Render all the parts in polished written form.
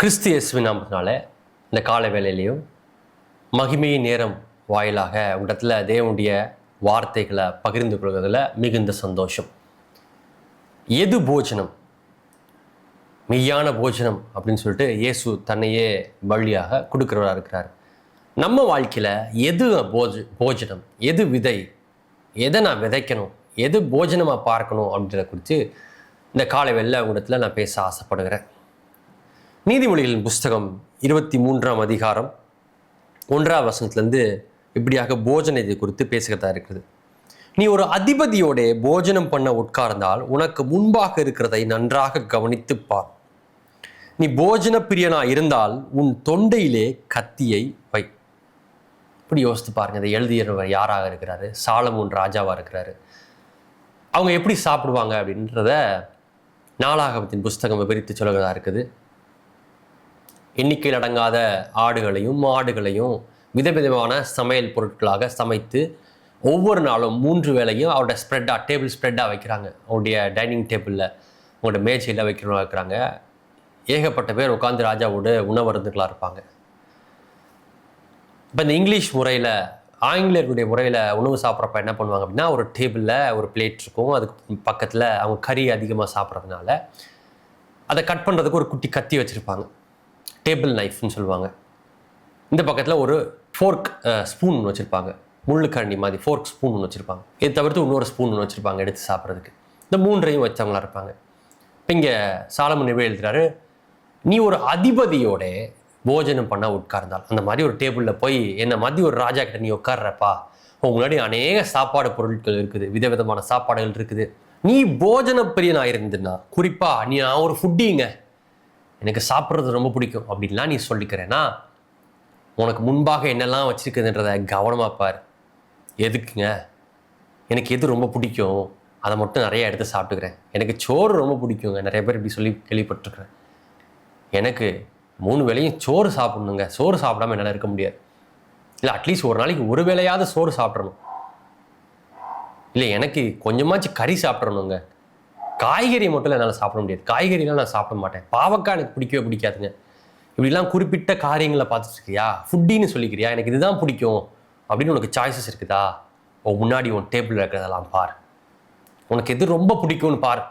கிறிஸ்து இயேசுவின் நாமத்தினால இந்த கால வேளையிலையும் மகிமையின் நேரம் வாயிலாக உங்களிடத்தில் தேவனுடைய வார்த்தைகளை பகிர்ந்து கொள்வதில் மிகுந்த சந்தோஷம். எது போஜனம், மெய்யான போஜனம் அப்படின்னு சொல்லிட்டு இயேசு தன்னையே பலியாக கொடுக்குறவராக இருக்கிறார். நம்ம வாழ்க்கையில் எது போஜனம், எது விதை, எதை நான் விதைக்கணும், எது போஜனமாக பார்க்கணும் அப்படின்றத குறித்து இந்த காலை வேளையில் உங்களிடத்தில் நான் பேச ஆசைப்படுகிறேன். நீதிமொழிகளின் புஸ்தகம் 23ஆம் அதிகாரம் 1ஆம் வசனத்திலேருந்து இப்படியாக போஜனத்தை குறித்து பேசுகிறதா இருக்குது. நீ ஒரு அதிபதியோட போஜனம் பண்ண உட்கார்ந்தால் உனக்கு முன்பாக இருக்கிறதை நன்றாக கவனித்து பார். நீ போஜன பிரியனா இருந்தால் உன் தொண்டையிலே கத்தியை வை. இப்படி யோசித்து பாருங்க. இதை எழுதியவர் யாராக இருக்கிறாரு? சாலமோன் ராஜாவாக இருக்கிறாரு. அவங்க எப்படி சாப்பிடுவாங்க அப்படின்றத நாளாகமத்தின் புஸ்தகம் விவரித்து சொல்கிறதா இருக்குது. எண்ணிக்கையில் அடங்காத ஆடுகளையும் மாடுகளையும் விதவிதமான சமையல் பொருட்களாக சமைத்து ஒவ்வொரு நாளும் 3 வேளையும் அவரோட டேபிள் ஸ்ப்ரெட்டாக வைக்கிறாங்க. அவருடைய டைனிங் டேபிளில், அவங்களோட மேஜையில் வைக்கிறவங்க இருக்கிறாங்க. ஏகப்பட்ட பேர் உட்காந்து ராஜாவோட உணவருந்துகளாக இருப்பாங்க. இப்போ இந்த இங்கிலீஷ் முறையில், ஆங்கிலேயர்களுடைய முறையில் உணவு சாப்பிட்றப்ப என்ன பண்ணுவாங்க அப்படின்னா, ஒரு டேபிளில் ஒரு பிளேட் இருக்கும். அதுக்கு பக்கத்தில் அவங்க கறி அதிகமாக சாப்பிட்றதுனால அதை கட் பண்ணுறதுக்கு ஒரு குட்டி கத்தி வச்சுருப்பாங்க. டேபிள் நைஃப்னு சொல்லுவாங்க. இந்த பக்கத்தில் ஒரு ஃபோர்க் ஸ்பூன் ஒன்று வச்சுருப்பாங்க. முள்ளுக்கரண்டி மாதிரி ஃபோர்க் ஸ்பூன் ஒன்று வச்சுருப்பாங்க. இதை தவிர்த்து இன்னொரு ஸ்பூன் ஒன்று வச்சுருப்பாங்க எடுத்து சாப்பிட்றதுக்கு. இந்த 3ஐயும் வச்சவங்களா இருப்பாங்க. இப்போ இங்கே சாலமோன் எழுதுறாரு, நீ ஒரு அதிபதியோட போஜனம் பண்ண உட்கார்ந்தால், அந்த மாதிரி ஒரு டேபிளில் போய் என்ன மாதிரி ஒரு ராஜா கிட்ட நீ உட்கார்றப்பா, முன்னாடி அநேக சாப்பாடு பொருட்கள் இருக்குது, விதவிதமான சாப்பாடுகள் இருக்குது. நீ போஜன பிரியனாக இருந்துன்னா, குறிப்பாக நான் ஒரு ஃபுட்டிங்க, எனக்கு சாப்பிட்றது ரொம்ப பிடிக்கும் அப்படின்லாம் நீ சொல்லிக்கிறேன்னா, உனக்கு முன்பாக என்னெல்லாம் வச்சுருக்குதுன்றத கவனமாக பார். எதுக்குங்க? எனக்கு எது ரொம்ப பிடிக்கும் அதை மட்டும் நிறைய எடுத்து சாப்பிட்டுக்கிறேன். எனக்கு சோறு ரொம்ப பிடிக்குங்க. நிறைய பேர் இப்படி சொல்லி கேள்விப்பட்டிருக்கிறேன். எனக்கு 3 வேளையும் சோறு சாப்பிட்ணுங்க. சோறு சாப்பிடாம என்னால் இருக்க முடியாது. இல்லை, அட்லீஸ்ட் ஒரு நாளைக்கு ஒரு வேளையாவது சோறு சாப்பிட்றணும். இல்லை, எனக்கு கொஞ்சமாச்சு கறி சாப்பிட்றணுங்க. காய்கறி மட்டும் என்னால் சாப்பிட முடியாது. காய்கறிலாம் நான் சாப்பிட மாட்டேன். பாவக்காய் எனக்கு பிடிக்கவே பிடிக்காதுங்க. இப்படிலாம் குறிப்பிட்ட காரியங்களை பார்த்துட்டு இருக்கியா, ஃபுட்டின்னு சொல்லிக்கிறியா, எனக்கு இதுதான் பிடிக்கும் அப்படின்னு உனக்கு சாய்ஸஸ் இருக்குதா? முன்னாடி உன் டேபிளில் இருக்கிறதெல்லாம் பார். உனக்கு எது ரொம்ப பிடிக்கும்னு பார்.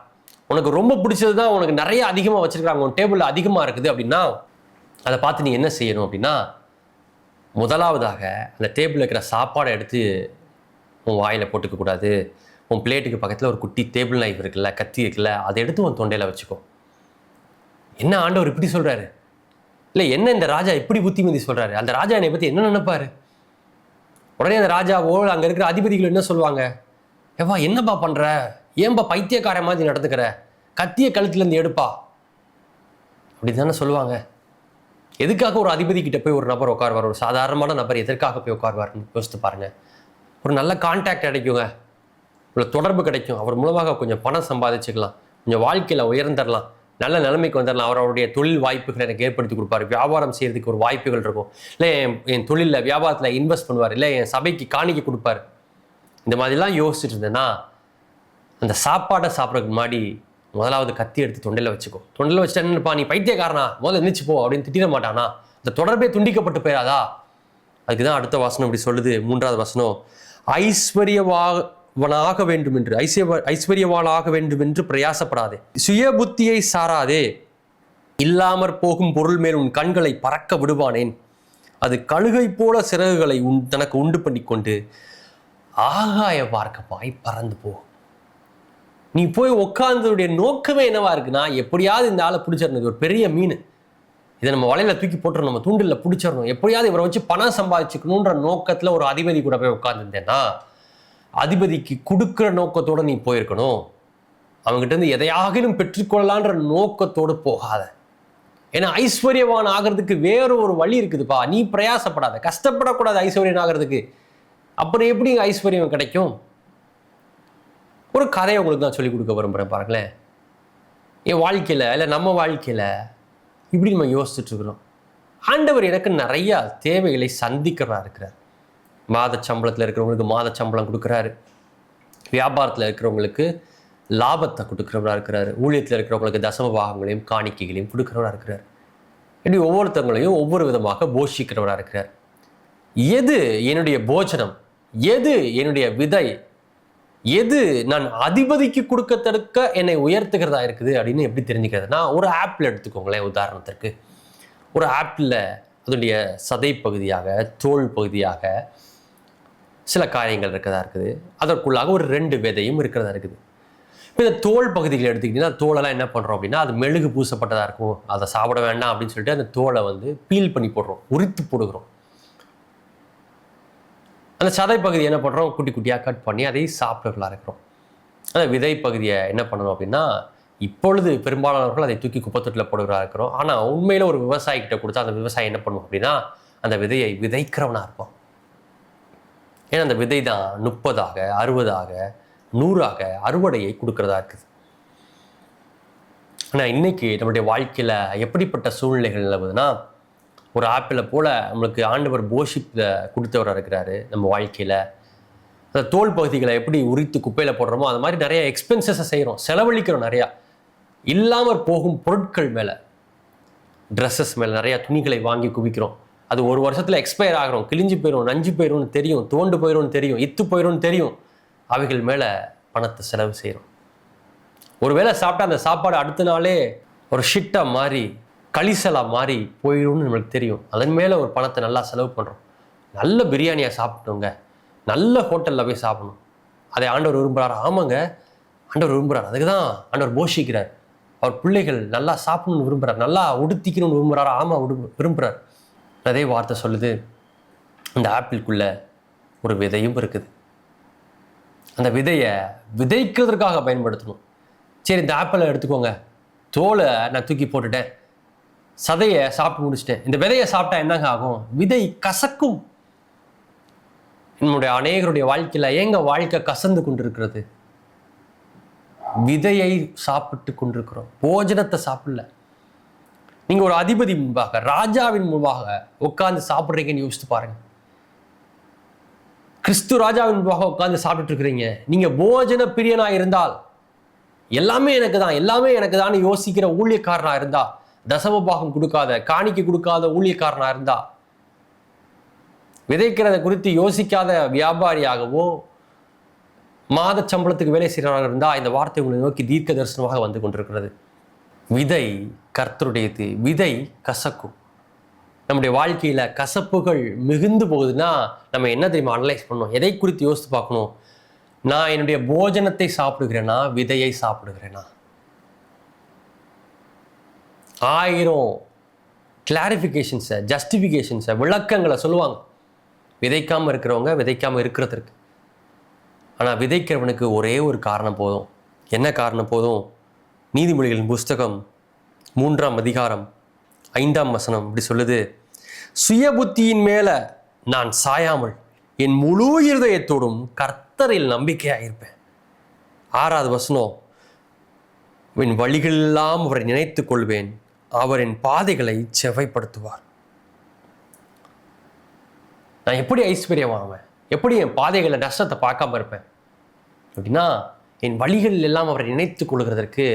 உனக்கு ரொம்ப பிடிச்சது தான் உனக்கு நிறைய அதிகமாக வச்சுருக்காங்க, உன் டேபிளில் அதிகமாக இருக்குது அப்படின்னா அதை பார்த்து நீ என்ன செய்யணும் அப்படின்னா, முதலாவதாக அந்த டேபிளில் இருக்கிற சாப்பாடை எடுத்து உன் வாயில் போட்டுக்கக்கூடாது. உன் பிளேட்டுக்கு பக்கத்தில் ஒரு குட்டி டேபிள் நைஃப் இருக்குல்ல, கத்தி இருக்குல்ல, அதை எடுத்து உன் தொண்டையில் வச்சுக்கோ. என்ன ஆண்டவர் இப்படி சொல்கிறாரு? இல்லை, என்ன இந்த ராஜா இப்படி புத்திமதி சொல்கிறாரு? அந்த ராஜா என்னை பற்றி என்ன நினைப்பாரு? உடனே அந்த ராஜாவோ அங்கே இருக்கிற அதிபதிகள் என்ன சொல்லுவாங்க? ஏப்பா என்னப்பா பண்ணுற, ஏன்பா பைத்தியக்கார மாதிரி நடந்துக்கிற, கத்திய கழுத்துலேருந்து எடுப்பா அப்படி தானே சொல்லுவாங்க. எதுக்காக ஒரு அதிபதி கிட்ட போய் ஒரு நபர் உட்காருவார்? ஒரு சாதாரணமான நபர் எதற்காக போய் உட்காருவார்னு யோசித்து பாருங்க. ஒரு நல்ல கான்டாக்ட் கிடைக்குங்க, ஒரு தொடர்பு கிடைக்கும். அவர் மூலமாக கொஞ்சம் பணம் சம்பாதிச்சுக்கலாம், கொஞ்சம் வாழ்க்கையில் உயர்ந்துடலாம், நல்ல நிலைமைக்கு வந்துடலாம். அவருடைய தொழில் வாய்ப்புகளை எனக்கு ஏற்படுத்தி கொடுப்பாரு. வியாபாரம் செய்கிறதுக்கு ஒரு வாய்ப்புகள் இருக்கும். இல்லை, என் தொழிலில் வியாபாரத்தில் இன்வெஸ்ட் பண்ணுவார். இல்லை, என் சபைக்கு காணிக்க கொடுப்பார். இந்த மாதிரிலாம் யோசிச்சுட்டு இருந்தேன்னா, அந்த சாப்பாடை சாப்பிட்றதுக்கு முன்னாடி முதலாவது கத்தி எடுத்து தொண்டையில் வச்சுக்கோ. தொண்டையில் வச்சுட்டு என்னப்பா நீ பைத்தியக்காரனா, முதல்ல எந்திரிச்சு போ அப்படின்னு திட்டிட மாட்டானா? அந்த தொடர்பே துண்டிக்கப்பட்டு போயிடாதா? அதுக்கு தான் அடுத்த வசனம் இப்படி சொல்லுது. 3ஆவது வசனம், ஐஸ்வர்யவானாக வேண்டும் என்று ஐஸ்வர்யவானாக வேண்டும் என்று பிரயாசப்படாதே, சுய புத்தியை சாராதே, இல்லாமற் போகும் பொருள் மேல் உன் கண்களை பறக்க விடுவானேன், அது கழுகை போல சிறகுகளை தனக்கு உண்டு பண்ணி கொண்டு ஆகாய பார்க்கப்பாய் பறந்து போ. நீ போய் உட்கார்ந்ததுடைய நோக்கமே என்னவா இருக்குன்னா, எப்படியாவது இந்த ஆளை பிடிச்சிடணும், ஒரு பெரிய மீன், இதை நம்ம வலையில தூக்கி போட்டுறணும், நம்ம தூண்டில் பிடிச்சிடணும், எப்படியாவது இவரை வச்சு பணம் சம்பாதிச்சுக்கணுன்ற நோக்கத்தில் ஒரு அதிபதி கூட போய் உட்கார்ந்துருந்தேன்னா, அதிபதிக்கு கொடுக்குற நோக்கத்தோடு நீ போயிருக்கணும். அவங்ககிட்ட இருந்து எதையாகிலும் பெற்றுக்கொள்ளலான்ற நோக்கத்தோடு போகாத. ஏன்னா ஐஸ்வர்யவான் ஆகிறதுக்கு வேற ஒரு வழி இருக்குதுப்பா. நீ பிரயாசப்படாத, கஷ்டப்படக்கூடாது ஐஸ்வர்யன் ஆகிறதுக்கு. அப்புறம் எப்படி ஐஸ்வர்யம் கிடைக்கும்? ஒரு கதையை உங்களுக்கு நான் சொல்லிக் கொடுக்க விரும்புகிறேன். பாருங்களேன், என் வாழ்க்கையில் இல்லை நம்ம வாழ்க்கையில் இப்படி நம்ம யோசிச்சுட்டு இருக்கிறோம். ஆண்டவர் எனக்கு நிறையா தேவைகளை சந்திக்கிறதா இருக்கிறார். மாத சம்பளத்தில் இருக்கிறவங்களுக்கு மாத சம்பளம் கொடுக்குறாரு. வியாபாரத்தில் இருக்கிறவங்களுக்கு லாபத்தை கொடுக்குறவராக இருக்கிறாரு. ஊழியத்தில் இருக்கிறவங்களுக்கு தசம பாகங்களையும் காணிக்கைகளையும் கொடுக்குறவராக இருக்கிறார். இப்படி ஒவ்வொருத்தவங்களையும் ஒவ்வொரு விதமாக போஷிக்கிறவராக இருக்கிறார். எது என்னுடைய போஜனம், எது என்னுடைய விதை, எது நான் அதிபதிக்கு கொடுக்க தடுக்க என்னை உயர்த்துகிறதா இருக்குது அப்படின்னு எப்படி தெரிஞ்சுக்கிறதுனா, ஒரு ஆப்பிள் எடுத்துக்கோங்களேன். உதாரணத்திற்கு ஒரு ஆப்பிளில் அதனுடைய சதை பகுதியாக, தோல் பகுதியாக சில காரியங்கள் இருக்கிறதா இருக்குது. அதற்குள்ளாக ஒரு 2 விதையும் இருக்கிறதா இருக்குது. இப்போ இந்த தோல் பகுதிகளை எடுத்துக்கிட்டிங்கன்னா, தோலெல்லாம் என்ன பண்ணுறோம் அப்படின்னா, அது மெழுகு பூசப்பட்டதாக இருக்கும், அதை சாப்பிட வேண்டாம் அப்படின்னு சொல்லிட்டு அந்த தோலை பீல் பண்ணி போடுறோம், உரித்து போடுகிறோம். அந்த சதை பகுதியை என்ன பண்ணுறோம், குட்டி குட்டியாக கட் பண்ணி அதை சாப்பிடலாம் இருக்கிறோம். அந்த விதை பகுதியை என்ன பண்ணணும் அப்படின்னா, இப்பொழுது பெரும்பாலானவர்கள் அதை தூக்கி குப்பத்தொட்டில் போடுகிறா இருக்கிறோம். ஆனால் உண்மையில் ஒரு விவசாயிகிட்ட கொடுத்தா அந்த விவசாயி என்ன பண்ணுவோம் அப்படின்னா, அந்த விதையை விதைக்கிறவனாக இருப்போம். ஏன்னா அந்த விதை தான் 30ஆக 60ஆக 100ஆக அறுவடையை கொடுக்கறதா இருக்குது. ஆனால் இன்னைக்கு நம்மளுடைய வாழ்க்கையில் எப்படிப்பட்ட சூழ்நிலைகள் நிலவுதுன்னா, ஒரு ஆப்பிளை போல நம்மளுக்கு ஆண்டவர் போஷிப்பில் கொடுத்தவராக இருக்கிறாரு. நம்ம வாழ்க்கையில் அந்த தோல் பகுதிகளை எப்படி உரித்து குப்பையில் போடுறோமோ அது மாதிரி நிறைய எக்ஸ்பென்சஸை செய்கிறோம், செலவழிக்கிறோம். நிறையா இல்லாமல் போகும் பொருட்கள் மேலே, ட்ரெஸ்ஸஸ் மேலே நிறையா துணிகளை வாங்கி குவிக்கிறோம். அது ஒரு வருஷத்தில் எக்ஸ்பயர் ஆகிறோம், கிழிஞ்சு போயிடும், நஞ்சு போயிடும்னு தெரியும், தோண்டு போயிடும்னு தெரியும், இத்து போயிடும்னு தெரியும். அவைகள் மேலே பணத்தை செலவு செய்கிறோம். ஒருவேளை சாப்பிட்டா அந்த சாப்பாடு அடுத்த நாளே ஒரு ஷிட்டாக மாறி கலிசலாக மாறி போயிடும்னு நம்மளுக்கு தெரியும். அதன் மேலே ஒரு பணத்தை நல்லா செலவு பண்ணுறோம். நல்ல பிரியாணியாக சாப்பிட்டோங்க, நல்ல ஹோட்டலில் போய் சாப்பிடணும், அதை ஆண்டவர் விரும்புகிறார். ஆமாங்க, ஆண்டவர் விரும்புகிறார். அதுக்கு தான் ஆண்டவர் போஷிக்கிறார். அவர் பிள்ளைகள் நல்லா சாப்பிடணும்னு விரும்புகிறார், நல்லா உடுத்திக்கணும்னு விரும்புகிறாரா? ஆமாம், விரும்புகிறார். அதே வார்த்தை சொல்லுது, அந்த ஆப்பிள்குள்ளே ஒரு விதையும் இருக்குது. அந்த விதையை விதைக்கிறதுக்காக பயன்படுத்தணும். சரி, இந்த ஆப்பிளை எடுத்துக்கோங்க, தோலை நான் தூக்கி போட்டுட்டேன், சதையை சாப்பிட்டு முடிச்சிட்டேன், இந்த விதையை சாப்பிட்டா என்னங்க ஆகும்? விதை கசக்கும். என்னுடைய அநேகருடைய வாழ்க்கையில் ஏங்க வாழ்க்கை கசந்து கொண்டிருக்கிறது? விதையை சாப்பிட்டு கொண்டிருக்கிறோம், போஜனத்தை சாப்பிடல. நீங்க ஒரு அதிபதி முன்பாக, ராஜாவின் முன்பாக உட்கார்ந்து சாப்பிட்றீங்கன்னு யோசித்து பாருங்க. கிறிஸ்து ராஜாவின் முன்பாக உட்கார்ந்து சாப்பிட்டு இருக்கிறீங்க. நீங்க போஜன பிரியனா இருந்தால், எல்லாமே எனக்கு தான், எல்லாமே எனக்கு தான் யோசிக்கிற ஊழியக்காரனா இருந்தா, தசமபாகம் கொடுக்காத, காணிக்கை கொடுக்காத ஊழியக்காரனா இருந்தா, விதைக்கிறத குறித்து யோசிக்காத வியாபாரியாகவோ மாத சம்பளத்துக்கு வேலை செய்கிறவராக இருந்தா, இந்த வார்த்தை உங்களை நோக்கி தீர்க்க தரிசனமாக வந்து கொண்டிருக்கிறது. விதை கர்த்தருடையது, விதை கசக்கும். நம்முடைய வாழ்க்கையில் கசப்புகள் மிகுந்து போகுதுன்னா நம்ம என்ன தெரியுமா அனலைஸ் பண்ணணும்? எதை குறித்து யோசித்து பார்க்கணும்? நான் என்னுடைய போஜனத்தை சாப்பிடுகிறேனா, விதையை சாப்பிடுகிறேனா? 1000 கிளாரிஃபிகேஷன்ஸை, ஜஸ்டிஃபிகேஷன்ஸை, விளக்கங்களை சொல்லுவாங்க விதைக்காமல் இருக்கிறவங்க, விதைக்காமல் இருக்கிறதுக்கு. ஆனால் விதைக்கிறவனுக்கு ஒரே ஒரு காரணம் போதும். என்ன காரணம் போதும்? நீதிமொழிகளின் புஸ்தகம் 3ஆம் அதிகாரம் 5ஆம் வசனம் இப்படி சொல்லுது, சுய புத்தியின் மேல நான் சாயாமல் என் முழு இருதயத்தோடும் கர்த்தரில் நம்பிக்கையாக இருப்பேன். 6வது வசனம், என் வழிகளெல்லாம் அவரை நினைத்துக் கொள்வேன், அவர் என் பாதைகளை செவ்வைப்படுத்துவார். நான் எப்படி ஐஸ்வர்யமாவேன், எப்படி என் பாதைகளை நஷ்டத்தை பார்க்காம இருப்பேன் அப்படின்னா, என் வழிகள் எல்லாம் அவரை நினைத்துக் கொள்கிறதற்கு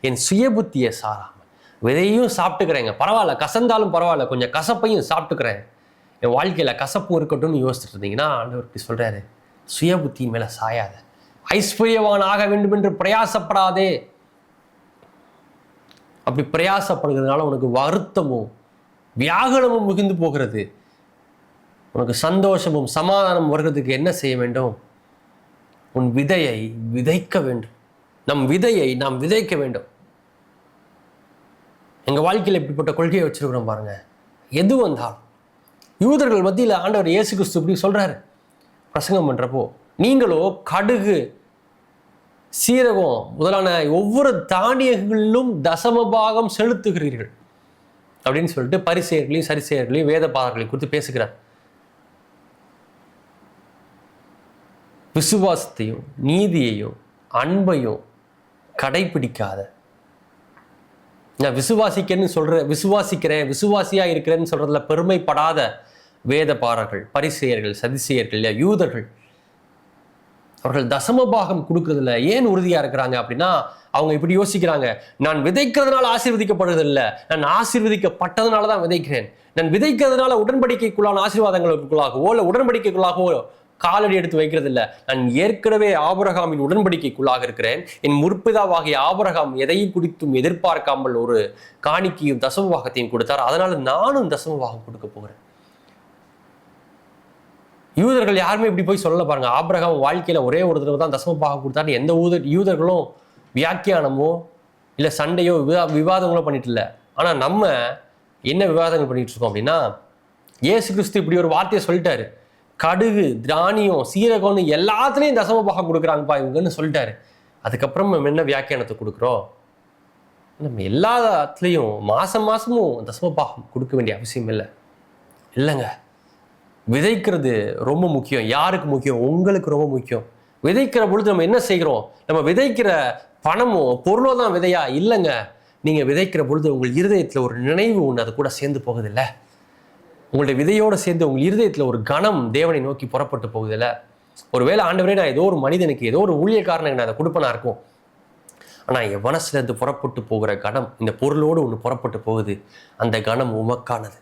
என் சுய புத்தியை சாராமல் விதையும் சாப்பிட்டுக்கிறேங்க, பரவாயில்ல, கசந்தாலும் பரவாயில்ல, கொஞ்சம் கசப்பையும் சாப்பிட்டுக்கிறேன், என் வாழ்க்கையில் கசப்பும் இருக்கட்டும்னு யோசிச்சுட்டு இருந்தீங்கன்னா, ஆண்டவர் இப்படி சொல்கிறாரு, சுய புத்தியின் மேலே சாயாத, ஐஸ்வர்யவான் ஆக வேண்டும் என்று பிரயாசப்படாதே. அப்படி பிரயாசப்படுகிறதுனால உனக்கு வருத்தமும் வியாகுலமும் மிகுந்து போகிறது. உனக்கு சந்தோஷமும் சமாதானம் வருகிறதுக்கு என்ன செய்ய வேண்டும்? உன் விதையை விதைக்க வேண்டும். நம் விதையை நாம் விதைக்க வேண்டும். எங்கள் வாழ்க்கையில் இப்படிப்பட்ட கொள்கையை வச்சிருக்கிறோம் பாருங்க. எது வந்தாலும் யூதர்கள் மத்தியில் ஆண்டவர் இயேசு கிறிஸ்து இப்படி சொல்றாரு பிரசங்கம் பண்றப்போ, நீங்களோ கடுகு, சீரகம் முதலான ஒவ்வொரு தானியங்களிலும் தசமபாகம் செலுத்துகிறீர்கள் அப்படின்னு சொல்லிட்டு பரிசேயர்களையும் சரிசேயர்களையும் வேத பாதர்களையும் குறித்து பேசுகிறார். விசுவாசத்தையும் நீதியையும் அன்பையும் கடைபிடிக்காத, நான் விசுவாசிக்கிறேன் விசுவாசியா இருக்கிறேன்னு சொல்றதுல பெருமைப்படாத வேத பாரர்கள், பரிசேயர்கள், சதிசேயர்கள், யூதர்கள் அவர்கள் தசம பாகம் கொடுக்கறதுல ஏன் உறுதியா இருக்கிறாங்க அப்படின்னா, அவங்க இப்படி யோசிக்கிறாங்க, நான் விதைக்கிறதுனால ஆசீர்வதிக்கப்படுறது இல்லை, நான் ஆசீர்வதிக்கப்பட்டதுனால தான் விதைக்கிறேன். நான் விதைக்கிறதுனால உடன்படிக்கைக்குள்ளான ஆசீர்வாதங்களுக்குள்ளாகவோ இல்லை உடன்படிக்கைக்குள்ளாகவோ காலடி எடுத்து வைக்கிறது இல்லை. நான் ஏற்கனவே ஆபிரகாமின் உடன்படிக்கைக்குள்ளாக இருக்கிறேன். என் முற்பிதாவாகிய ஆபிரகாம் எதையும் குறித்தும் எதிர்பார்க்காமல் ஒரு காணிக்கையும் தசமபாகத்தையும் கொடுத்தார். அதனால நானும் தசமபாகம் கொடுக்க போகிறேன். யூதர்கள் யாருமே இப்படி போய் சொல்ல பாருங்க. ஆபிரகாம் வாழ்க்கையில ஒரே ஒரு தடவை தான் தசமபாகம் கொடுத்தாரு. எந்த யூதர்களும் வியாக்கியானமோ இல்லை சண்டையோ விவாதங்களோ பண்ணிட்டு இல்லை. ஆனா நம்ம என்ன விவாதங்கள் பண்ணிட்டு இருக்கோம் அப்படின்னா, இயேசு கிறிஸ்து இப்படி ஒரு வார்த்தையை சொல்லிட்டாரு, கடுகு தானியம் சீரகம்னு எல்லாத்துலேயும் தசமபாகம் கொடுக்குறாங்கப்பா இவங்கன்னு சொல்லிட்டாரு. அதுக்கப்புறம் நம்ம என்ன வியாக்கியானத்தை கொடுக்குறோம்? நம்ம எல்லாத்துலேயும் மாசமும் தசமபாகம் கொடுக்க வேண்டிய அவசியம் இல்லைங்க. விதைக்கிறது ரொம்ப முக்கியம். யாருக்கு முக்கியம்? உங்களுக்கு ரொம்ப முக்கியம். விதைக்கிற பொழுது நம்ம என்ன செய்கிறோம்? நம்ம விதைக்கிற பணமோ பொருளோ தான் விதையா? இல்லைங்க. நீங்க விதைக்கிற பொழுது உங்கள் இருதயத்தில் ஒரு நினைவு ஒன்று அது கூட சேர்ந்து போகுதில்ல. உங்களுடைய விதையோடு சேர்ந்து உங்கள் இருதயத்தில் ஒரு கணம் தேவனை நோக்கி புறப்பட்டு போகுதில்ல. ஒருவேளை ஆண்டவரே நான் ஏதோ ஒரு மனிதனுக்கு ஏதோ ஒரு ஊழியக்காரனுக்கு நான் அதை கொடுப்பனா இருக்கும். ஆனால் என் மனசுலேருந்து புறப்பட்டு போகிற கணம் இந்த பொருளோடு ஒன்று புறப்பட்டு போகுது. அந்த கணம் உமக்கானது.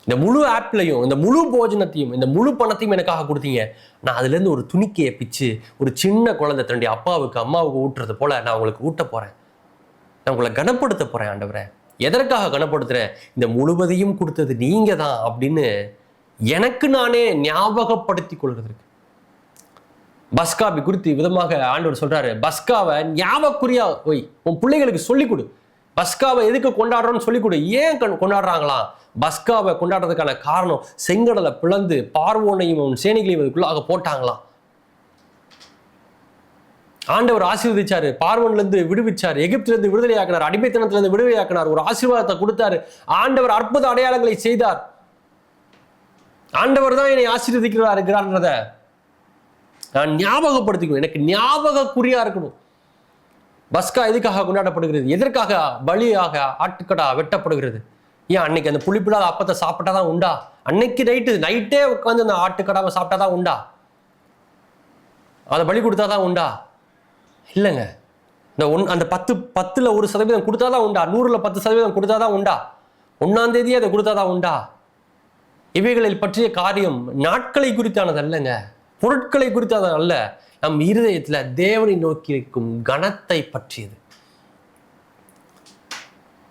இந்த முழு ஆப்லையும் இந்த முழு போஜனத்தையும் இந்த முழு பணத்தையும் எனக்காக கொடுத்தீங்க. நான் அதுலேருந்து ஒரு துணிக்கையை பிச்சு ஒரு சின்ன குழந்தை தன்னுடைய அப்பாவுக்கு அம்மாவுக்கு ஊட்டுறது போல நான் உங்களுக்கு ஊட்ட போகிறேன். நான் உங்களை கனப்படுத்த போகிறேன். ஆண்டவரே எதற்காக கனப்படுத்துகிறேன்? இந்த முழுவதையும் கொடுத்தது நீங்கள் தான் அப்படின்னு எனக்கு நானே ஞாபகப்படுத்தி கொள்வதற்கு. பஸ்காபி குறித்து விதமாக ஆண்டவர் சொல்றாரு, பஸ்காவை ஞாபகக்குறியா போய் உன் பிள்ளைகளுக்கு சொல்லிக் கொடு. பஸ்காவை எதுக்கு கொண்டாடுறோன்னு சொல்லிக் கொடு. ஏன் கொண்டாடுறாங்களாம்? பஸ்காவை கொண்டாடுறதுக்கான காரணம் செங்கடலை பிளந்து பார்வோனையும் அவன் சேனைகளையும் அதுக்குள்ளாக போட்டாங்களாம். ஆண்டவர் ஆசீர்வதிச்சாரு, பார்வோன்லேருந்து விடுவிச்சார், எகிப்திலிருந்து விடுதலையாக்கினார், அடிமைத்தனத்திலிருந்து விடுதலையாக்கினார், ஒரு ஆசீர்வாதத்தை கொடுத்தாரு. ஆண்டவர் அற்புத அடையாளங்களை செய்தார். ஆண்டவர் தான் என்னை ஆசீர்வதிக்கிறதா இருக்கிறார்ன்றத நான் ஞாபகப்படுத்திக்கணும். எனக்கு ஞாபகக்குறியா இருக்கணும். பஸ்கா எதுக்காக கொண்டாடப்படுகிறது? எதற்காக பலியாக ஆட்டுக்கடா வெட்டப்படுகிறது? ஏன் அன்னைக்கு அந்த புளிப்பில்லாத அப்பத்தை சாப்பிட்டாதான் உண்டா? அன்னைக்கு நைட்டே உட்காந்து அந்த ஆட்டுக்கடாவை சாப்பிட்டாதான் உண்டா? அதை பலி கொடுத்தாதான் உண்டா? இல்லைங்க. அந்த 10% 1% கொடுத்தாதான் உண்டா? 100ல் 10% கொடுத்தாதான் உண்டா? 1ஆம் தேதியே அதை கொடுத்தாதான் உண்டா? இவைகளில் பற்றிய காரியம் நாட்களை குறித்தானது அல்லங்க, பொருட்களை குறித்தானது அல்ல. நம் இருதயத்துல தேவனை நோக்கி இருக்கும் கனத்தை பற்றியது.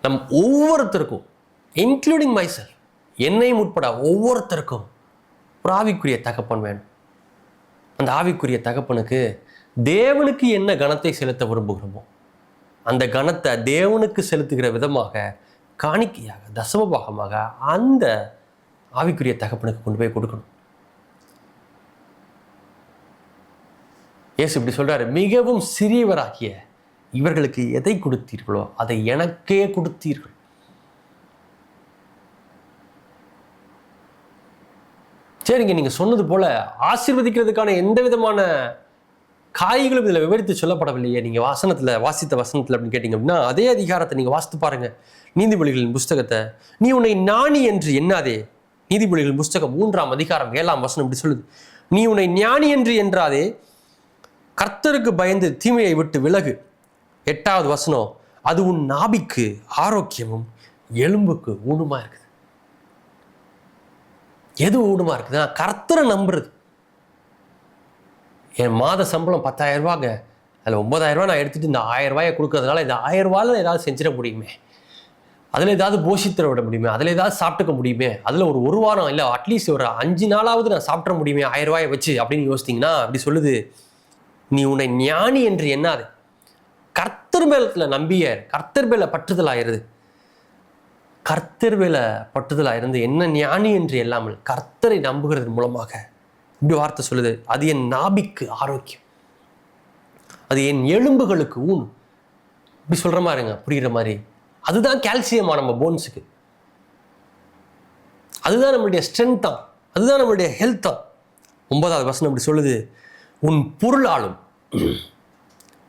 நம் ஒவ்வொருத்தருக்கும், இன்க்ளூடிங் மைசெல்ஃப், என்னையும் உட்பட ஒவ்வொருத்தருக்கும் ஒரு ஆவிக்குரிய தகப்பன் வேணும். அந்த ஆவிக்குரிய தகப்பனுக்கு தேவனுக்கு என்ன கனத்தை செலுத்த விரும்புகிறோமோ அந்த கனத்தை தேவனுக்கு செலுத்துகிற விதமாக, காணிக்கையாக, தசமபாகமாக அந்த ஆவிக்குரிய தகப்பனுக்கு கொண்டு போய் கொடுக்கணும். இயேசு இப்படி சொல்றாரு, மிகவும் சிறியவராகிய இவர்களுக்கு எதை கொடுத்தீர்களோ அதை எனக்கே கொடுத்தீர்கள். சரிங்க, நீங்க சொன்னது போல ஆசீர்வதிக்கிறதுக்கான எந்த விதமான காய்களும் இதுல விவரித்து சொல்லப்படவில்லையே. நீங்க வாசித்த வசனத்துல அப்படின்னு கேட்டீங்க அப்படின்னா, அதே அதிகாரத்தை நீங்க வாசித்து பாருங்க. நீதிமொழிகளின் புஸ்தகத்தை, நீ உன்னை ஞானி என்று எண்ணாதே. நீதிமொழிகளின் புஸ்தகம் 3ஆம் அதிகாரம் 7ஆம் வசனம் இப்படி சொல்லுது, நீ உன்னை ஞானி என்று என்றாதே, கர்த்தருக்கு பயந்து தீமையை விட்டு விலகு. 8வது வசனம், அது உன் நாபிக்கு ஆரோக்கியமும் எலும்புக்கு ஊனுமா இருக்குது. எது ஊனுமா இருக்குதுன்னா கர்த்தரை நம்புறது. என் மாத சம்பளம் 10,000 ரூபாங்க, அதில் 9,000 ரூபாய் நான் எடுத்துட்டு இந்த 1000 ரூபாயை கொடுக்கறதுனால இந்த 1000 ரூபாயில் ஏதாவது செஞ்சிட முடியுமே, அதில் ஏதாவது போஷித்திர விட முடியுமே, அதில் ஏதாவது சாப்பிட்டுக்க முடியுமே, அதில் ஒரு வாரம் இல்லை அட்லீஸ்ட் ஒரு 5 நாளாவது நான் சாப்பிட முடியுமே 1000 ரூபாயை வச்சு அப்படின்னு யோசித்தீங்கன்னா, அப்படி சொல்லுது, நீ உன்னை ஞானி என்று எண்ணாது, கர்த்தர் மேலத்துல நம்பிய, கர்த்தர் மேல பற்றுதலாயிருது. கர்த்தர் மேல பற்றுதலாயிருந்து என்ன ஞானி என்று இல்லாமல் கர்த்தரை நம்புகிறது மூலமாக இப்படி வார்த்தை சொல்லுது, அது என் நாபிக்கு ஆரோக்கியம், அது என் எலும்புகளுக்கு ஊன். இப்படி சொல்ற மாதிரிங்க, புரிகிற மாதிரி. அதுதான் கால்சியமா நம்ம போன்ஸுக்கு, அதுதான் நம்மளுடைய ஸ்ட்ரென்த் தான், அதுதான் நம்மளுடைய ஹெல்த் தான். 9வது வசனம் இப்படி சொல்லுது, உன் பொருளாலும்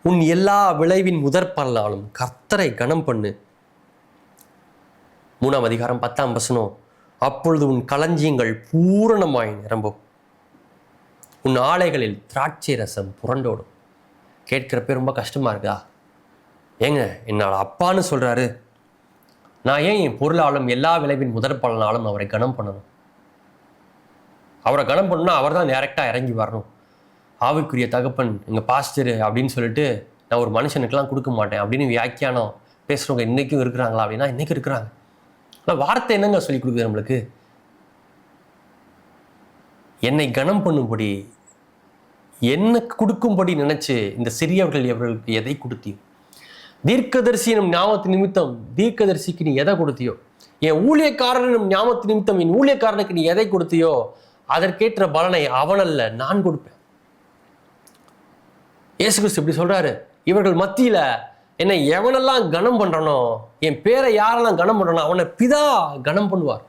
உன் எல்லா விளைவின் முதற்பலனாலும் கர்த்தரை கனம் பண்ணு. 3ஆம் அதிகாரம் 10ஆம் வசனம், அப்பொழுது உன் களஞ்சியங்கள் பூரணமாய் நிரம்பும், உன் ஆலைகளில் திராட்சை ரசம் புரண்டோடும். கேட்கிறப்ப ரொம்ப கஷ்டமா இருக்கா? ஏங்க, என்னோட அப்பான்னு சொல்றாரு, நான் ஏன் என் பொருளாலும் எல்லா விளைவின் முதற் பலனாலும் அவரை கனம் பண்ணணும்? அவரை கனம் பண்ணணும்னா அவர் தான் டைரக்டாக இறங்கி வரணும். ஆவிக்குரிய தகப்பன் எங்கள் பாஸ்டர் அப்படின்னு சொல்லிட்டு நான் ஒரு மனுஷனுக்கெல்லாம் கொடுக்க மாட்டேன் அப்படின்னு வியாக்கியானம் பேசுகிறவங்க இன்றைக்கும் இருக்கிறாங்களா அப்படின்னா இன்றைக்கும் இருக்கிறாங்க. ஆனால் வார்த்தை என்னங்க சொல்லி கொடுக்குது நம்மளுக்கு? என்னை கனம் பண்ணும்படி, என்ன கொடுக்கும்படி நினைச்சு இந்த சிறியவர்கள் எவர்களுக்கு எதை கொடுத்தியோ, தீர்க்கதரிசி எனும் ஞாபகத்து நிமித்தம் தீர்க்கதரிசிக்கு நீ எதை கொடுத்தியோ, என் ஊழியக்காரன் எனும் ஞாபகத்து நிமித்தம் என் ஊழியக்காரனுக்கு நீ எதை கொடுத்தியோ அதற்கேற்ற பலனை அவனல்ல நான் கொடுப்பேன். இயேசு கிறிஸ்து இப்படி சொல்றாரு, இவர்கள் மத்தியில என்னை எவனெல்லாம் கனம் பண்றானோ, என் பேரை யாரெல்லாம் கனம் பண்றானோ அவனை பிதா கனம் பண்ணுவார்.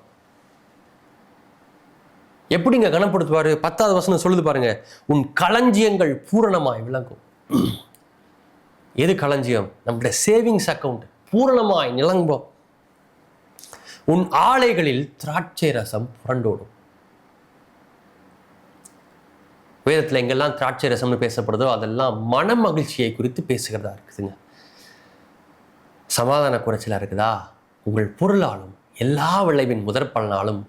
எப்படிங்க கனப்படுத்துவாரு? 10வது வசனம் சொல்லுது பாருங்க, உன் களஞ்சியங்கள் பூரணமாய் விளங்கும். எது களஞ்சியம்? நம்முடைய சேவிங்ஸ் அக்கௌண்ட் பூரணமாய் நிலங்கும். உன் ஆலைகளில் திராட்சை ரசம் புரண்டோடும். வேதத்தில் எங்கெல்லாம் திராட்சை ரசம்னு பேசப்படுதோ அதெல்லாம் மன மகிழ்ச்சியை குறித்து பேசுகிறதா இருக்குதுங்க. சமாதான குறைச்சலா இருக்குதா? உங்கள் பொருளாலும் எல்லா விளைவின் முதற் பலனாலும்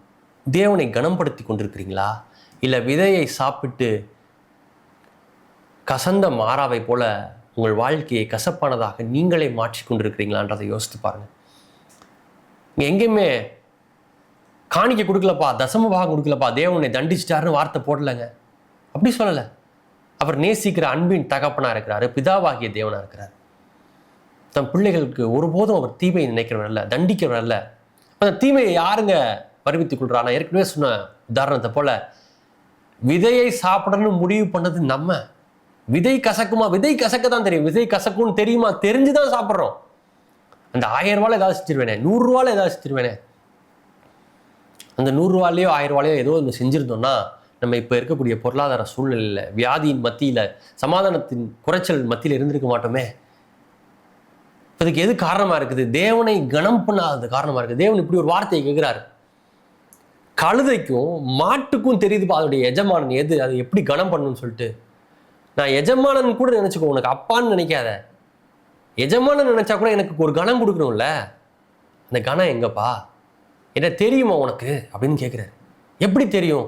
தேவனை கனப்படுத்தி கொண்டிருக்கிறீங்களா? இல்லை விதையை சாப்பிட்டு கசந்த மாறாவை போல உங்கள் வாழ்க்கையை கசப்பானதாக நீங்களே மாற்றி கொண்டிருக்கிறீங்களான்றதை யோசித்து பாருங்க. இங்கே எங்கேயுமே காணிக்க கொடுக்கலப்பா, தசம பாகம் கொடுக்கலப்பா, தேவனை தண்டிச்சிட்டாருன்னு வார்த்தை போடலைங்க. அப்படி சொல்லலை. அவர் நேசிக்கிற அன்பின் தகப்பனா இருக்கிறாரு, பிதாவாகிய தேவனா இருக்கிறார். தம் பிள்ளைகளுக்கு ஒருபோதும் அவர் தீமையை நினைக்கிறவர் அல்ல, தண்டிக்கிறவர் அல்ல. அந்த தீமையை யாருங்க வருவித்துக் கொள்றா? நான் ஏற்கனவே சொன்ன உதாரணத்தை போல விதையை சாப்பிடணும்னு முடிவு பண்ணது நம்ம. விதை கசக்குமா? விதை கசக்க தான் தெரியும். விதை கசக்கும்னு தெரியுமா? தெரிஞ்சுதான் சாப்பிட்றோம். அந்த 1000 ரூபாயில ஏதாவது செஞ்சிருவேனே, 100 ரூபாயில ஏதாவது செஞ்சிருவேனே, அந்த 100 ரூபாயிலையோ 1000 ரூபாயிலையோ ஏதோ ஒன்று செஞ்சிருந்தோம்னா நம்ம இப்போ இருக்கக்கூடிய பொருளாதார சூழ்நிலையில், வியாதியின் மத்தியில், சமாதானத்தின் குறைச்சல் மத்தியில் இருந்திருக்க மாட்டோமே. இதுக்கு எது காரணமாக இருக்குது? தேவனை கனம் பண்ணாதது காரணமாக இருக்குது. தேவன் இப்படி ஒரு வார்த்தையை கேட்குறாரு. கழுதைக்கும் மாட்டுக்கும் தெரியுதுப்பா அதோடைய எஜமானன் எது, அதை எப்படி கனம் பண்ணணும்னு சொல்லிட்டு. நான் எஜமானன் கூட நினச்சிக்கோ, உனக்கு அப்பான்னு நினைக்காத. எஜமானன் நினைச்சா கூட எனக்கு ஒரு கனம் கொடுக்கணும்ல. அந்த கனம் எங்கப்பா? என்ன தெரியுமா உனக்கு அப்படின்னு கேட்குறாரு. எப்படி தெரியும்?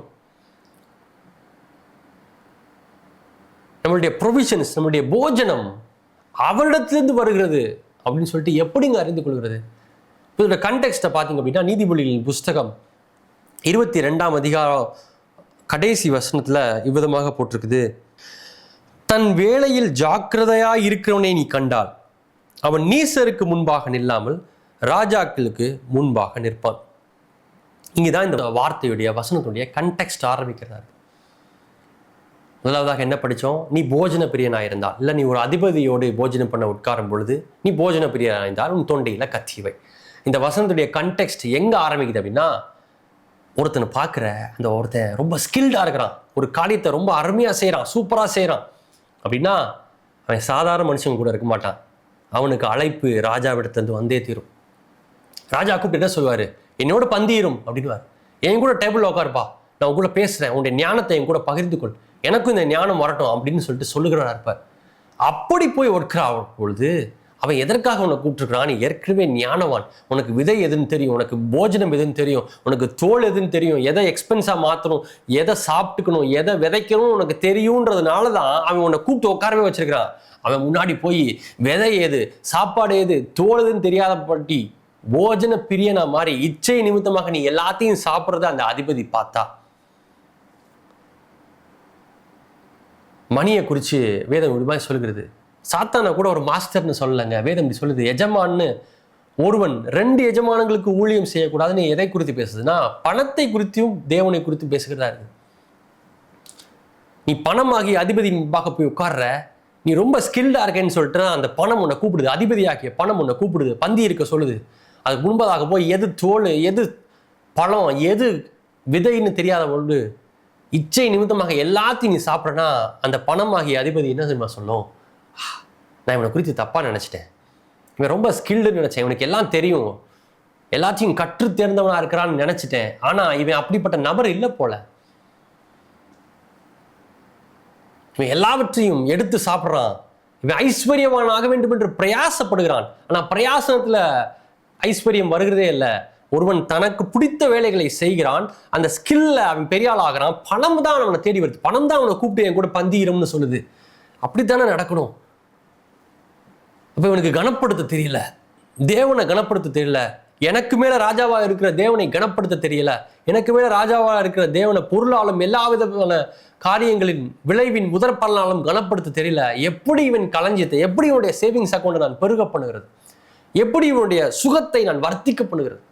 நம்மளுடைய ப்ரொவிஷன்ஸ், நம்மளுடைய போஜனம் அவரிடத்திலிருந்து வருகிறது அப்படின்னு சொல்லிட்டு எப்படிங்க அறிந்து கொள்கிறது? இதோட கண்டெக்ஸ்ட்டை பார்த்தீங்க அப்படின்னா நீதிமொழிகளின் புஸ்தகம் 22ஆம் அதிகாரம் கடைசி வசனத்தில் இவ்விதமாக போட்டிருக்குது, தன் வேளையில் ஜாக்கிரதையாக இருக்கிறவனை நீ கண்டால் அவன் நீசருக்கு முன்பாக நில்லாமல் ராஜாக்களுக்கு முன்பாக நிற்பான். இங்கே தான் இந்த வார்த்தையுடைய வசனத்துடைய கண்டெக்ஸ்ட் ஆரம்பிக்கிறார். முதலாவதாக என்ன படித்தோம்? நீ போஜன பிரியனாக இருந்தால், இல்லை நீ ஒரு அதிபதியோடு போஜனம் பண்ண உட்காரும் பொழுது நீ போஜன பிரியனாக இருந்தால் உன் தொண்டையில் கத்திவை. இந்த வசனத்துடைய கண்டெக்ஸ்ட் எங்கே ஆரம்பிக்குது அப்படின்னா, ஒருத்தனை பார்க்குற அந்த ஒருத்தன் ரொம்ப ஸ்கில்டாக இருக்கிறான், ஒரு காரியத்தை ரொம்ப அருமையாக செய்கிறான், சூப்பராக செய்கிறான் அப்படின்னா அவன் சாதாரண மனுஷங்க கூட இருக்க மாட்டான். அவனுக்கு அழைப்பு ராஜாவிடத்துலேருந்து வந்தே தீரும். ராஜா கூப்பிட்டு என்ன சொல்லுவார்? என்னோட பந்தீரும் அப்படின்வார். என் கூட டேபிளில் உட்காருப்பா, நான் உன் கூட பேசுகிறேன், உன்னுடைய ஞானத்தை என் கூட பகிர்ந்து கொள், எனக்கும் இந்த ஞானம் வரட்டும் அப்படின்னு சொல்லிட்டு சொல்லுகிறாரா இருப்பார். அப்படி போய் ஒர்க்கிற பொழுது அவன் எதற்காக உன்னை கூப்பிட்டுருக்கிறான்? நீ ஏற்கனவே ஞானவான், உனக்கு விதை எதுன்னு தெரியும், உனக்கு போஜனம் எதுன்னு தெரியும், உனக்கு தோல் எதுன்னு தெரியும், எதை எக்ஸ்பென்ஸாக மாற்றணும், எதை சாப்பிட்டுக்கணும், எதை விதைக்கணும் உனக்கு தெரியுன்றதுனால தான் அவன் உன்னை கூப்பிட்டு உட்காரவே வச்சிருக்கிறான். அவன் முன்னாடி போய் விதை ஏது, சாப்பாடு ஏது, தோல் எதுன்னு தெரியாத பட்டி போஜன பிரியனா மாதிரி இச்சை நிமித்தமாக நீ எல்லாத்தையும் சாப்பிட்றத அந்த அதிபதி பார்த்தா. மணியை குறித்து வேதம் ஒரு மாதிரி சொல்லுகிறது. சாத்தானை கூட ஒரு மாஸ்டர்னு சொல்லலைங்க, வேதம் இப்படி சொல்லுது. எஜமான்னு ஒருவன் 2 எஜமானங்களுக்கு ஊழியம் செய்யக்கூடாதுன்னு எதை குறித்து பேசுதுன்னா பணத்தை குறித்தும் தேவனை குறித்து பேசுகிறதா இருக்கு. நீ பணமாகி அதிபதி பார்க்க போய் உட்கார்ற, நீ ரொம்ப ஸ்கில்டாக இருக்கேன்னு சொல்லிட்டு அந்த பணம் உன்னை கூப்பிடுது, அதிபதியாக்கிய பணம் உன்னை கூப்பிடுது, பந்தி இருக்க சொல்லுது. அதுக்கு முன்பதாக போய் எது தோல், எது பழம், எது விதைன்னு தெரியாத பொழுது இச்சை நிமித்தமாக எல்லாத்தையும் நீ சாப்பிட்றனா அந்த பணமாகிய அதிபதி என்ன தெரியுமா சொல்லும்? நான் இவனை குறித்து தப்பாக நினச்சிட்டேன், இவன் ரொம்ப ஸ்கில்டுன்னு நினச்சேன், இவனுக்கு எல்லாம் தெரியும், எல்லாத்தையும் கற்று தேர்ந்தவனாக இருக்கிறான்னு நினச்சிட்டேன், ஆனால் இவன் அப்படிப்பட்ட நபர் இல்லை போல. இவன் எல்லாவற்றையும் எடுத்து சாப்பிட்றான், இவன் ஐஸ்வர்யவான் ஆக வேண்டும் என்று பிரயாசப்படுகிறான். ஆனால் பிரயாசத்துல ஐஸ்வர்யம் வருகிறதே இல்லை. ஒருவன் தனக்கு பிடித்த வேலைகளை செய்கிறான், அந்த ஸ்கில்ல அவன் பெரிய ஆள் ஆகிறான், பணம் தான் அவனை தேடி வருது, பணம் தான் அவனை கூப்பிட்டு என் கூட பந்தியிரம்னு சொல்லுது. அப்படித்தானே நடக்கணும். அப்ப இவனுக்கு கனப்படுத்த தெரியல, தேவனை கனப்படுத்த தெரியல, எனக்கு மேல ராஜாவா இருக்கிற தேவனை கனப்படுத்த தெரியல, எனக்கு மேல ராஜாவா இருக்கிற தேவனை பொருளாலும் எல்லா விதமான காரியங்களின் விளைவின் முதற் பலனாலும் கனப்படுத்த தெரியல. எப்படி இவன் களஞ்சியத்தை, எப்படி இவனுடைய சேவிங்ஸ் அக்கௌண்ட்டை நான் பெருக பண்ணுகிறது, எப்படி இவனுடைய சுகத்தை நான் வர்த்திக்க பண்ணுகிறது.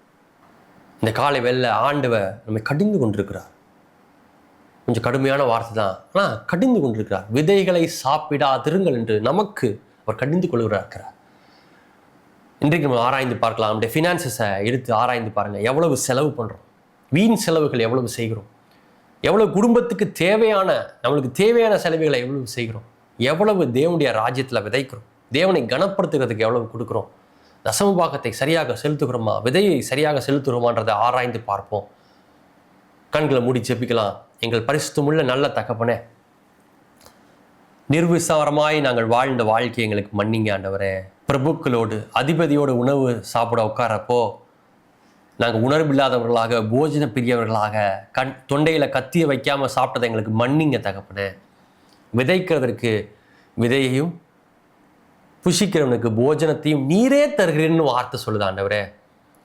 இந்த காலை வேளையில ஆண்டவர் நம்மை கடிந்து கொண்டிருக்கிறார். கொஞ்சம் கடுமையான வார்த்தை தான், ஆனால் கடிந்து கொண்டிருக்கிறார். விதைகளை சாப்பிடாதிருங்கள் என்று நமக்கு அவர் கடிந்து கொள்கிறார். இன்றைக்கு நம்ம ஆராய்ந்து பார்க்கலாம். நம்முடைய ஃபினான்சஸை எடுத்து ஆராய்ந்து பாருங்கள். எவ்வளவு செலவு பண்ணுறோம், வீண் செலவுகள் எவ்வளவு செய்கிறோம், எவ்வளவு குடும்பத்துக்கு தேவையான நம்மளுக்கு தேவையான செலவுகளை எவ்வளவு செய்கிறோம், எவ்வளவு தேவனுடைய ராஜ்யத்தில் விதைக்கிறோம், தேவனை கனப்படுத்துகிறதுக்கு எவ்வளவு கொடுக்குறோம், தசமபாகத்தை சரியாக செலுத்துகிறோமா, விதையை சரியாக செலுத்துகிறோமான்றதை ஆராய்ந்து பார்ப்போம். கண்களை மூடி ஜெபிக்கலாம். எங்கள் பரிசுத்தமுள்ள நல்ல தகப்பனே, நிர்விசாரமாய் நாங்கள் வாழ்ந்த வாழ்க்கை எங்களுக்கு மன்னிங்க ஆண்டவரே. பிரபுக்களோடு அதிபதியோடு உணவு சாப்பிட உட்காரப்போ நாங்கள் உணர்வில்லாதவர்களாக, போஜன பிரியவர்களாக, தொண்டையில் கத்திய வைக்காமல் சாப்பிட்டதை எங்களுக்கு மன்னிங்க தகப்பனே. விதைக்கிறதற்கு விதையையும் புஷிக்கிறவனுக்கு போஜனத்தையும் நீரே தருகிறேன்னு வார்த்தை சொல்லுது ஆண்டவரே.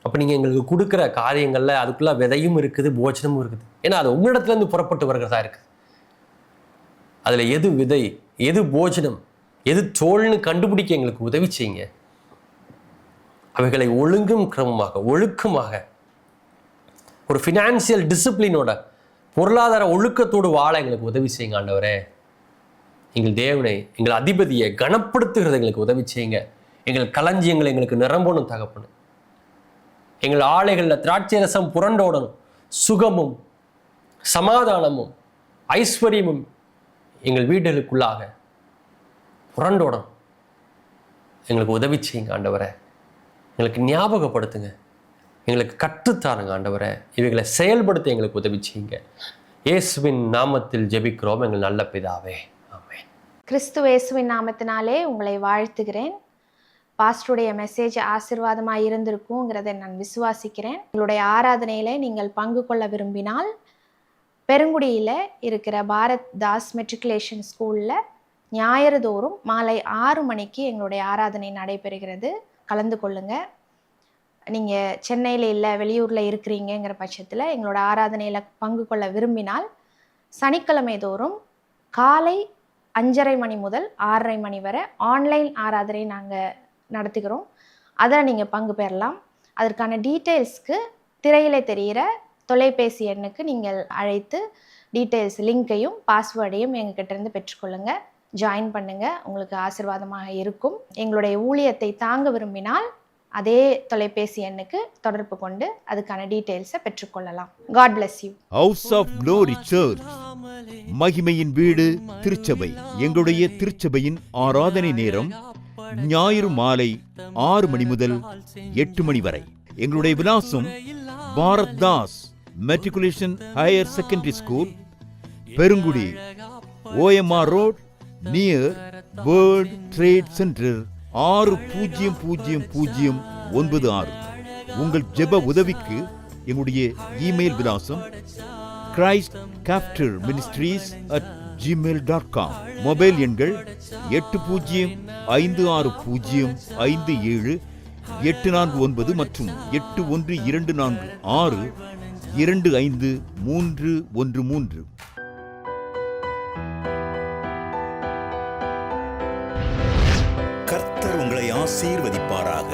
அப்போ நீங்கள் எங்களுக்கு கொடுக்குற காரியங்களில் அதுக்குள்ள விதையும் இருக்குது, போஜனமும் இருக்குது. ஏன்னா அது உங்களிடத்துலேருந்து புறப்பட்டு வருகிறதா இருக்குது. அதில் எது விதை, எது போஜனம், எது தோல்னு கண்டுபிடிக்க எங்களுக்கு உதவி செய்யுங்க. அவைகளை ஒழுங்கும் கிரமமாக, ஒழுக்கமாக, ஒரு ஃபினான்சியல் டிசிப்ளினோட, பொருளாதார ஒழுக்கத்தோடு வாழ எங்களுக்கு உதவி செய்யுங்க ஆண்டவரே. எங்கள் தேவனை, எங்கள் அதிபதியை கனப்படுத்துகிறது எங்களுக்கு உதவி செய்யுங்க. எங்கள் களஞ்சியங்களை எங்களுக்கு நிரம்பணும் தகப்பணும். எங்கள் ஆலைகளில் திராட்சை ரசம் புரண்டோடணும், சுகமும் சமாதானமும் ஐஸ்வர்யமும் எங்கள் வீடுகளுக்குள்ளாக புரண்டோடணும். எங்களுக்கு உதவி செய்யுங்க ஆண்டவரே. எங்களுக்கு ஞாபகப்படுத்துங்க, எங்களுக்கு கற்றுத்தாருங்க ஆண்டவரே. இவைகளை செயல்படுத்த எங்களுக்கு உதவி செய்யுங்க. இயேசுவின் நாமத்தில் ஜெபிக்கிறோம் எங்கள் நல்ல பிதாவே, ஆமென். கிறிஸ்து இயேசுவின் நாமத்தினாலே உங்களை வாழ்த்துகிறேன். பாஸ்டருடைய மெசேஜ் ஆசீர்வாதமாக இருந்திருக்குங்கிறதை நான் விசுவாசிக்கிறேன். உங்களுடைய ஆராதனையில் நீங்கள் பங்கு கொள்ள விரும்பினால் பெருங்குடியில் இருக்கிற பாரத் தாஸ் மெட்ரிகுலேஷன் ஸ்கூலில் ஞாயிறு தோறும் மாலை 6 மணிக்கு எங்களுடைய ஆராதனை நடைபெறுகிறது. கலந்து கொள்ளுங்க. நீங்கள் சென்னையில் இல்லை, வெளியூரில் இருக்கிறீங்கிற பட்சத்தில் எங்களோட ஆராதனையில் பங்கு கொள்ள விரும்பினால் சனிக்கிழமை தோறும் காலை 5:30 மணி முதல் 6:30 மணி வரை ஆன்லைன் ஆராதனை நாங்கள் நடத்துகிறோம். அதில் நீங்கள் பங்கு பெறலாம். அதற்கான டீட்டெயில்ஸ்க்கு திரையில தெரிகிற தொலைபேசி எண்ணுக்கு நீங்கள் அழைத்து டீட்டெயில்ஸ், லிங்கையும் பாஸ்வேர்டையும் எங்ககிட்டேருந்து பெற்றுக்கொள்ளுங்க. ஜாயின் பண்ணுங்க, உங்களுக்கு ஆசீர்வாதமாக இருக்கும். எங்களுடைய ஊழியத்தை தாங்க விரும்பினால் அதே தொலைபேசி எண்ணுக்கு தொடர்பு கொண்டு அதுக்கான டீட்டெயில்ஸை பெற்றுக்கொள்ளலாம். God bless you. House of Glory Church, மகிமையின் வீடு திருச்சபை. எங்களுடைய திருச்சபையின் ஆராதனை நேரம் ஞாயிறு மாலை 6 மணி முதல் 8 மணி வரை. எங்களுடைய விலாசம் Bharat Das matriculation higher secondary school, Perungudi, OMR road, near world trade centre, 600096. உங்கள் ஜெப உதவிக்கு எங்களுடைய இமெயில் விலாசம் christcafterministries@gmail.com. மொபைல் எண்கள் 8056578749 மற்றும் 8124625313. கர்த்தர் உங்களை ஆசீர்வதிப்பாராக.